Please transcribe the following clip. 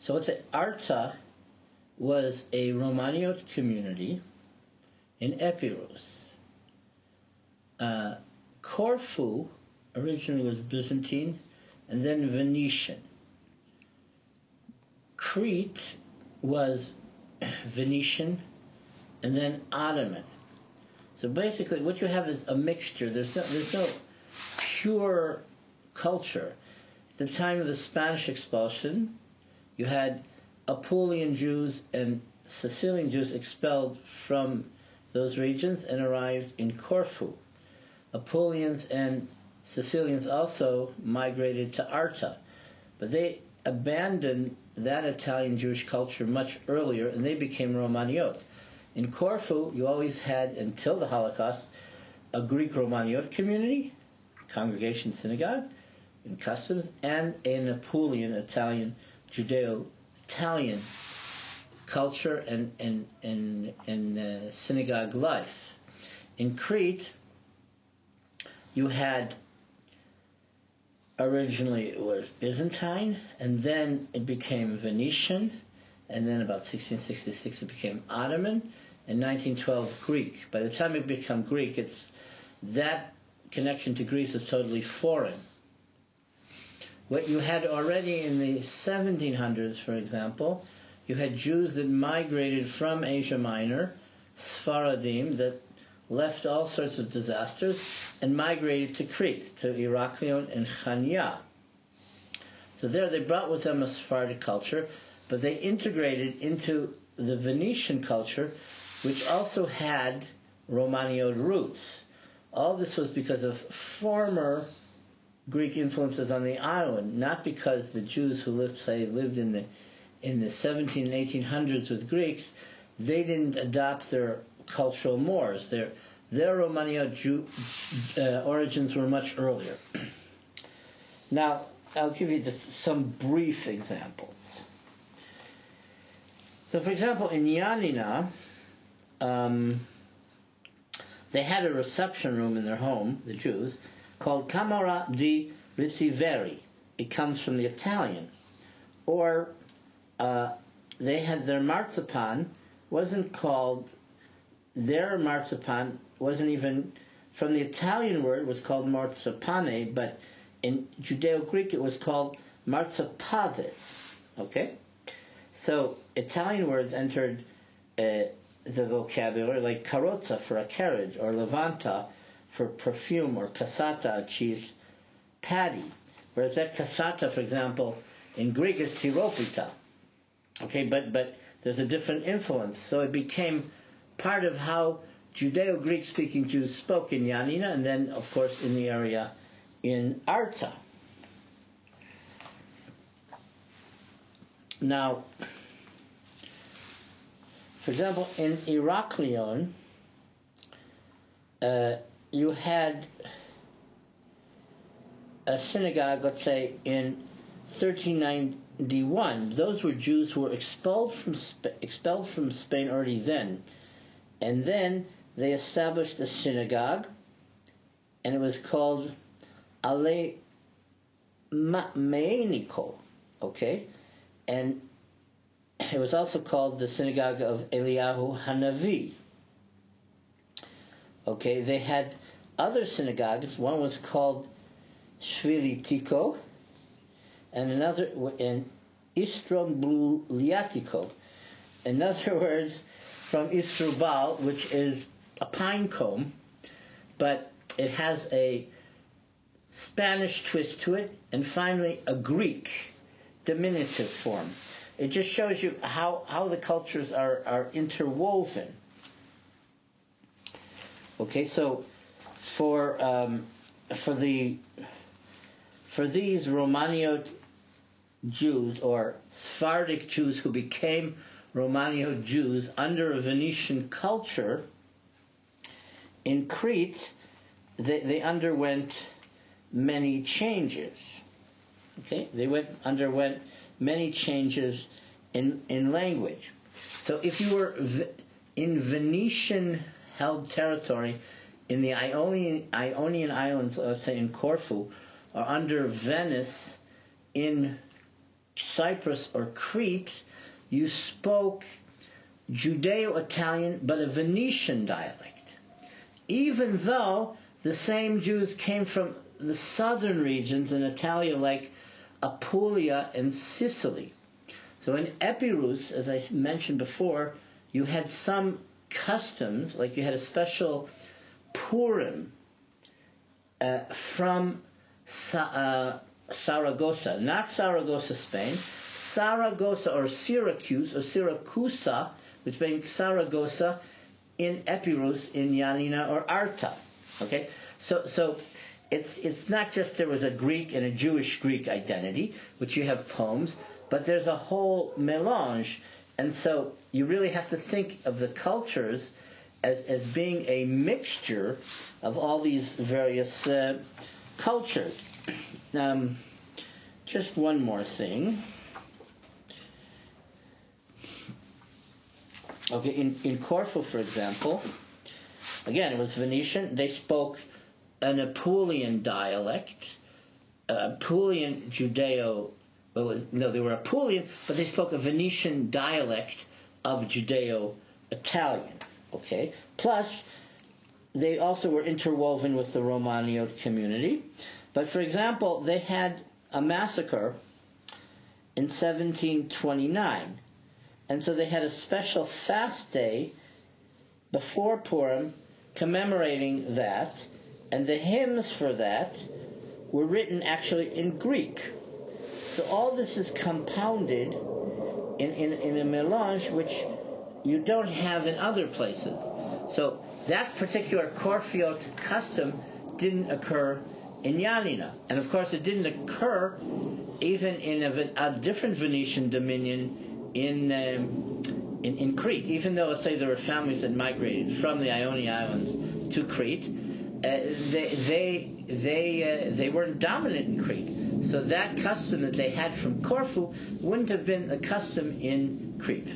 So let's say Arta was a Romaniote community in Epirus. Corfu originally was Byzantine and then Venetian. Crete was Venetian and then Ottoman. So basically what you have is a mixture. There's no pure culture. At the time of the Spanish expulsion, you had Apulian Jews and Sicilian Jews expelled from those regions and arrived in Corfu. Apulians and Sicilians also migrated to Arta, but they abandoned that Italian Jewish culture much earlier and they became Romaniote. In Corfu, you always had, until the Holocaust, a Greek Romaniote community, congregation, synagogue, in customs, and an Apulian Italian, Judeo-Italian culture and synagogue life. In Crete, you had, originally it was Byzantine, and then it became Venetian, and then about 1666 it became Ottoman, and 1912 Greek. By the time it became Greek, that connection to Greece is totally foreign. What you had already in the 1700s, for example, you had Jews that migrated from Asia Minor, Sephardim, that left all sorts of disasters and migrated to Crete, to Heraklion and Chania. So there they brought with them a Sephardic culture, but they integrated into the Venetian culture, which also had Romaniote roots. All this was because of former Greek influences on the island, not because the Jews who lived in the 17 and 1800s with Greeks, they didn't adopt their cultural mores. Their Romaniote origins were much earlier. Now, I'll give you just some brief examples. So, for example, in Yanina, they had a reception room in their home, the Jews, called Camera di Riceveri. It comes from the Italian. Or they had their marzipan, their marzipan wasn't even from the Italian word, it was called marzipane, but in Judeo-Greek it was called marzipazes. Okay? So Italian words entered the vocabulary, like carrozza for a carriage, or levanta for perfume, or cassata, a cheese patty. Whereas that cassata, for example, in Greek is tiropita. Okay, but there's a different influence. So it became part of how Judeo-Greek speaking Jews spoke in Yanina, and then, of course, in the area in Arta. Now, for example, in Heraklion, you had a synagogue, let's say, in 1391. Those were Jews who were expelled from Spain already then. And then they established a synagogue, and it was called Alemannico, okay? And it was also called the synagogue of Eliyahu Hanavi. Okay, they had other synagogues. One was called Shvilitiko, and another in Istrombuliatiko. In other words, from Istrubal, which is a pine cone, but it has a Spanish twist to it, and finally a Greek diminutive form. It just shows you how the cultures are interwoven. Okay, so for these Romaniote Jews, or Sephardic Jews who became Romaniote Jews under a Venetian culture, in Crete, they underwent many changes. Okay, they underwent many changes in language. So if you were in Venetian-held territory in the Ionian Islands, let's say in Corfu, or under Venice in Cyprus or Crete, you spoke Judeo-Italian but a Venetian dialect, even though the same Jews came from the southern regions in Italia, like Apulia and Sicily. So in Epirus, as I mentioned before, you had some customs, like you had a special Purim from Saragossa, not Saragossa, Spain, Saragossa or Syracuse or Syracusa, which means Saragossa, in Epirus, in Ioannina or Arta. Okay, so it's not just there was a Greek and a Jewish Greek identity, which you have poems, but there's a whole mélange, and so you really have to think of the cultures as being a mixture of all these various cultures. Just one more thing. Okay, in Corfu, for example, again, it was Venetian. They spoke an Apulian dialect, Apulian Judeo. They were Apulian, but they spoke a Venetian dialect of Judeo-Italian. Okay. Plus, they also were interwoven with the Romaniote community. But for example, they had a massacre in 1729. And so they had a special fast day before Purim commemorating that, and the hymns for that were written actually in Greek. So all this is compounded in a melange which you don't have in other places. So that particular Corfiote custom didn't occur in Ioannina. And of course it didn't occur even in a different Venetian dominion in Crete, even though, let's say, there were families that migrated from the Ionian Islands to Crete. They weren't dominant in Crete, so that custom that they had from Corfu wouldn't have been a custom in Crete.